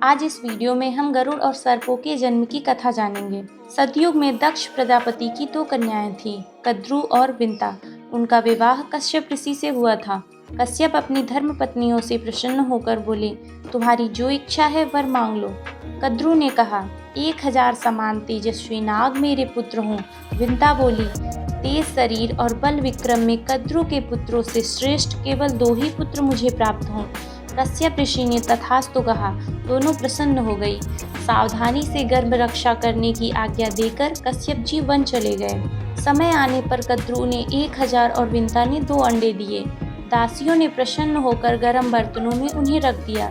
आज इस वीडियो में हम गरुड़ और सर्पों के जन्म की कथा जानेंगे। सतयुग में दक्ष प्रजापति की दो कन्याएं थीं, कद्रु और विंता। उनका विवाह कश्यप ऋषि से हुआ था। कश्यप अपनी धर्म पत्नियों से प्रसन्न होकर बोले, तुम्हारी जो इच्छा है वर मांग लो। कद्रु ने कहा, 1000 समान तेजस्वी नाग मेरे पुत्र हों। विंता बोली, तेज शरीर और बल विक्रम में कद्रु के पुत्रों से श्रेष्ठ केवल 2 ही पुत्र मुझे प्राप्त हों। कश्यप ऋषि ने तथास्तु कहा। दोनों प्रसन्न हो गई। सावधानी से गर्भ रक्षा करने की आज्ञा देकर कश्यप जी वन चले गए। समय आने पर कद्रु ने 1000 और विंता ने 2 अंडे दिए। दासियों ने प्रसन्न होकर गर्म बर्तनों में उन्हें रख दिया।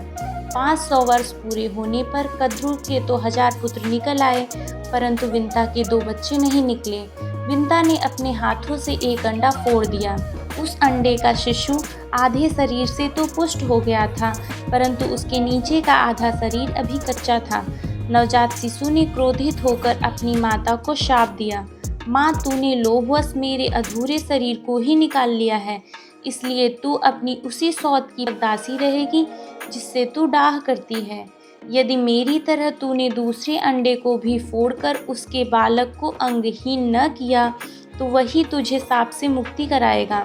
500 वर्ष पूरे होने पर कद्रु के तो 1000 पुत्र निकल आए, परंतु विंता के 2 बच्चे नहीं निकले। विंता ने अपने हाथों से एक अंडा फोड़ दिया। उस अंडे का शिशु आधे शरीर से तो पुष्ट हो गया था, परंतु उसके नीचे का आधा शरीर अभी कच्चा था। नवजात शिशु ने क्रोधित होकर अपनी माता को शाप दिया, माँ, तूने लोभवश मेरे अधूरे शरीर को ही निकाल लिया है, इसलिए तू अपनी उसी सौत की दासी रहेगी जिससे तू डाह करती है। यदि मेरी तरह तूने दूसरे अंडे को भी फोड़कर उसके बालक को अंगहीन न किया तो वही तुझे शाप से मुक्ति कराएगा।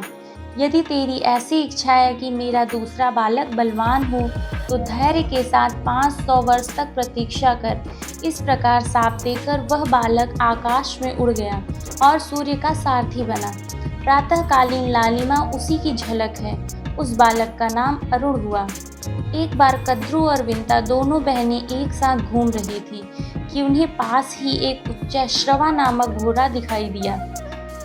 यदि तेरी ऐसी इच्छा है कि मेरा दूसरा बालक बलवान हो तो धैर्य के साथ 500 वर्ष तक प्रतीक्षा कर। इस प्रकार शाप देकर वह बालक आकाश में उड़ गया और सूर्य का सारथी बना। प्रातःकालीन लालिमा उसी की झलक है। उस बालक का नाम अरुण हुआ। एक बार कद्रु और विंता दोनों बहनें एक साथ घूम रही थी कि उन्हें पास ही एक उच्चैश्रवा नामक घोड़ा दिखाई दिया।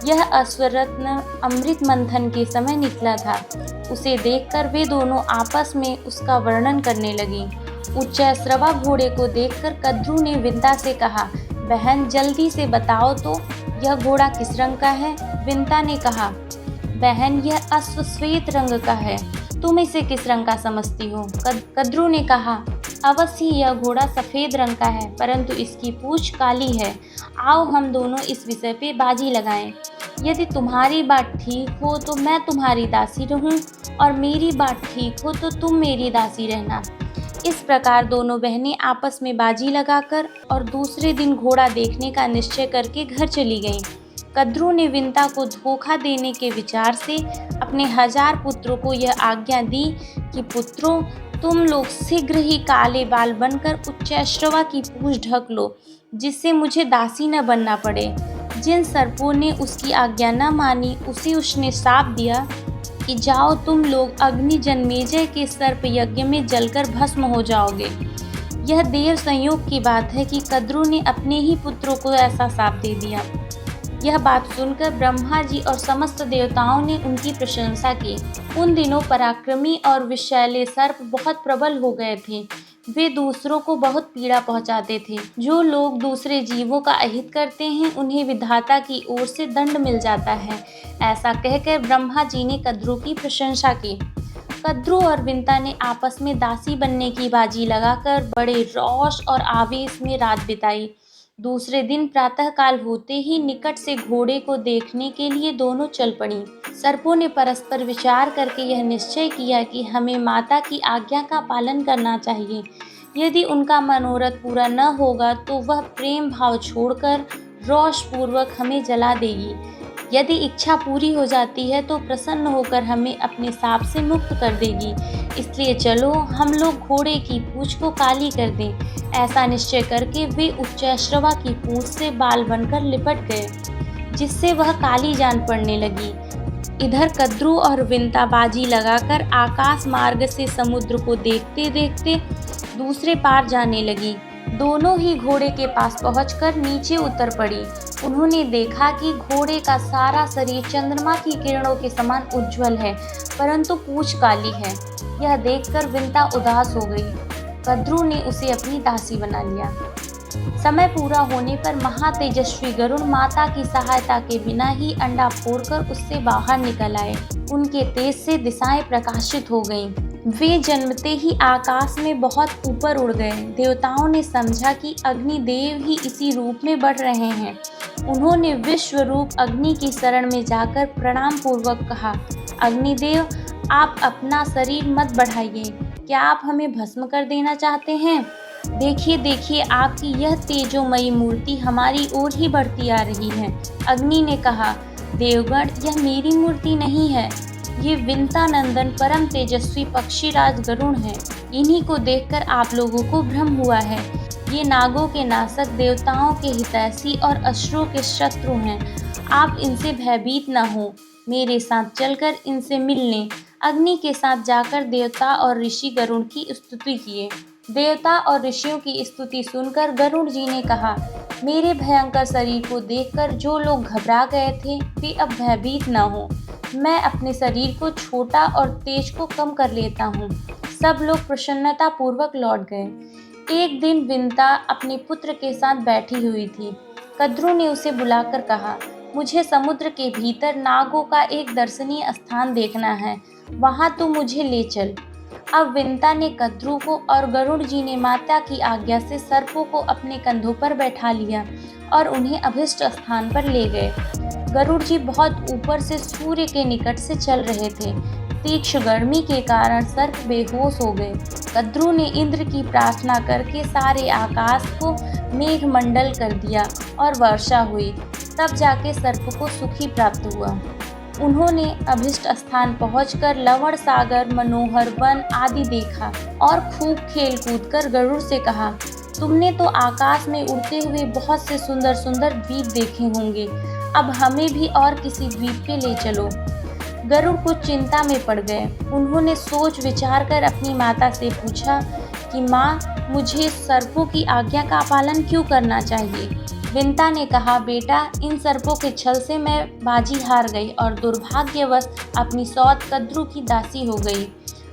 यह अश्वरत्न अमृत मंथन के समय निकला था। उसे देखकर वे दोनों आपस में उसका वर्णन करने लगीं। उच्चैश्रवा घोड़े को देखकर कद्रु ने विंता से कहा, बहन जल्दी से बताओ तो यह घोड़ा किस रंग का है। विंता ने कहा, बहन यह अश्व श्वेत रंग का है, तुम इसे किस रंग का समझती हो। कद्रु ने कहा, अवश्य यह घोड़ा सफ़ेद रंग का है, परंतु इसकी पूंछ काली है। आओ हम दोनों इस विषय पे बाजी लगाएं। यदि तुम्हारी बात ठीक हो तो मैं तुम्हारी दासी रहूं, और मेरी बात ठीक हो तो तुम मेरी दासी रहना। इस प्रकार दोनों बहनें आपस में बाजी लगाकर और दूसरे दिन घोड़ा देखने का निश्चय करके घर चली गईं। कद्रु ने विंता को धोखा देने के विचार से अपने 1000 पुत्रों को यह आज्ञा दी कि पुत्रों, तुम लोग शीघ्र ही काले बाल बनकर उच्चैश्रवा की पूंछ ढक लो, जिससे मुझे दासी न बनना पड़े। जिन सर्पों ने उसकी आज्ञा न मानी उसे उसने शाप दिया कि जाओ तुम लोग अग्नि जन्मेजय के सर्प यज्ञ में जलकर भस्म हो जाओगे। यह देव संयोग की बात है कि कद्रु ने अपने ही पुत्रों को ऐसा शाप दे दिया। यह बात सुनकर ब्रह्मा जी और समस्त देवताओं ने उनकी प्रशंसा की। उन दिनों पराक्रमी और विषैले सर्प बहुत प्रबल हो गए थे। वे दूसरों को बहुत पीड़ा पहुंचाते थे। जो लोग दूसरे जीवों का अहित करते हैं उन्हें विधाता की ओर से दंड मिल जाता है। ऐसा कहकर ब्रह्मा जी ने कद्रु की प्रशंसा की। कद्रु और विंता ने आपस में दासी बनने की बाजी लगाकर बड़े रोष और आवेश में रात बिताई। दूसरे दिन प्रातःकाल होते ही निकट से घोड़े को देखने के लिए दोनों चल पड़ी। सर्पों ने परस्पर विचार करके यह निश्चय किया कि हमें माता की आज्ञा का पालन करना चाहिए। यदि उनका मनोरथ पूरा न होगा तो वह प्रेम भाव छोड़कर रोष पूर्वक हमें जला देगी। यदि इच्छा पूरी हो जाती है तो प्रसन्न होकर हमें अपने शाप से मुक्त कर देगी। इसलिए चलो हम लोग घोड़े की पूंछ को काली कर दें। ऐसा निश्चय करके वे उच्चैश्रवा की पूंछ से बाल बनकर लिपट गए, जिससे वह काली जान पड़ने लगी। इधर कद्रु और विंता बाजी लगाकर आकाश मार्ग से समुद्र को देखते देखते दूसरे पार जाने लगी। दोनों ही घोड़े के पास पहुंचकर नीचे उतर पड़ी। उन्होंने देखा कि घोड़े का सारा शरीर चंद्रमा की किरणों के समान उज्जवल है, परंतु पूंछ काली है। यह देखकर विंता उदास हो गई। कद्रु ने उसे अपनी दासी बना लिया। समय पूरा होने पर महातेजस्वी गरुड़ माता की सहायता के बिना ही अंडा फोड़कर उससे बाहर निकल आए। उनके तेज से दिशाएं प्रकाशित हो गईं। वे जन्मते ही आकाश में बहुत ऊपर उड़ गए। देवताओं ने समझा कि अग्निदेव ही इसी रूप में बढ़ रहे हैं। उन्होंने विश्व रूप अग्नि की शरण में जाकर प्रणाम पूर्वक कहा, अग्निदेव, आप अपना शरीर मत बढ़ाइए। क्या आप हमें भस्म कर देना चाहते हैं। देखिए देखिए, आपकी यह तेजोमयी मूर्ति हमारी ओर ही बढ़ती आ रही है। अग्नि ने कहा, देवगण, यह मेरी मूर्ति नहीं है, ये विंतानंदन परम तेजस्वी पक्षीराज गरुण है। इन्हीं को देखकर आप लोगों को भ्रम हुआ है। ये नागों के नासक, देवताओं के हितैषी और असुरों के शत्रु हैं। आप इनसे भयभीत न हो, मेरे साथ चलकर इनसे मिल लें। अग्नि के साथ जाकर देवता और ऋषि गरुड़ की स्तुति किए। देवता और ऋषियों की स्तुति सुनकर गरुड़ जी ने कहा, मेरे भयंकर शरीर को देखकर जो लोग घबरा गए थे वे अब भयभीत न हो। मैं अपने शरीर को छोटा और तेज को कम कर लेता हूँ। सब लोग प्रसन्नता पूर्वक लौट गए। एक दिन विंता अपने पुत्र के साथ बैठी हुई थी। कद्रू ने उसे बुलाकर कहा, मुझे समुद्र के भीतर नागों का एक दर्शनीय स्थान देखना है, वहाँ तू मुझे ले चल। अब विंता ने कद्रू को और गरुड़ जी ने माता की आज्ञा से सर्पों को अपने कंधों पर बैठा लिया और उन्हें अभिष्ट स्थान पर ले गए। गरुड़ जी बहुत ऊपर से सूर्य के निकट से चल रहे थे। तीक्ष्ण गर्मी के कारण सर्प बेहोश हो गए। कद्रू ने इंद्र की प्रार्थना करके सारे आकाश को मेघमंडल कर दिया और वर्षा हुई। तब जाके सर्प को सुखी प्राप्त हुआ। उन्होंने अभिष्ट स्थान पहुंचकर लवण सागर, मनोहर वन आदि देखा और खूब खेल कूद कर गरुड़ से कहा, तुमने तो आकाश में उड़ते हुए बहुत से सुंदर सुंदर द्वीप देखे होंगे, अब हमें भी और किसी द्वीप पे ले चलो। गरुड़ कुछ चिंता में पड़ गए। उन्होंने सोच विचार कर अपनी माता से पूछा कि माँ, मुझे सर्पों की आज्ञा का पालन क्यों करना चाहिए। विंता ने कहा, बेटा, इन सर्पों के छल से मैं बाजी हार गई और दुर्भाग्यवश अपनी सौत कद्रू की दासी हो गई।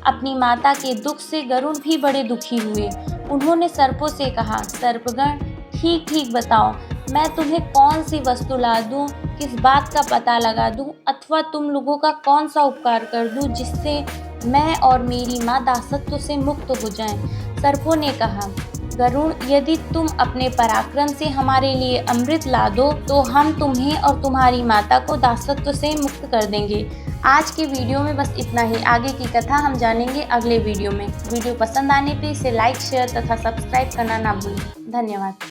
अपनी माता के दुख से गरुड़ भी बड़े दुखी हुए। उन्होंने सर्पों से कहा, सर्पगण, ठीक ठीक बताओ, मैं तुम्हें कौन सी वस्तु ला दूं, किस बात का पता लगा दूं, अथवा तुम लोगों का कौन सा उपकार कर दूं जिससे मैं और मेरी माँ दासत्व से मुक्त हो जाएं। सर्पों ने कहा, गरुड़, यदि तुम अपने पराक्रम से हमारे लिए अमृत ला दो तो हम तुम्हें और तुम्हारी माता को दासत्व से मुक्त कर देंगे। आज के वीडियो में बस इतना ही। आगे की कथा हम जानेंगे अगले वीडियो में। वीडियो पसंद आने पे इसे लाइक, शेयर तथा सब्सक्राइब करना ना भूलें। धन्यवाद।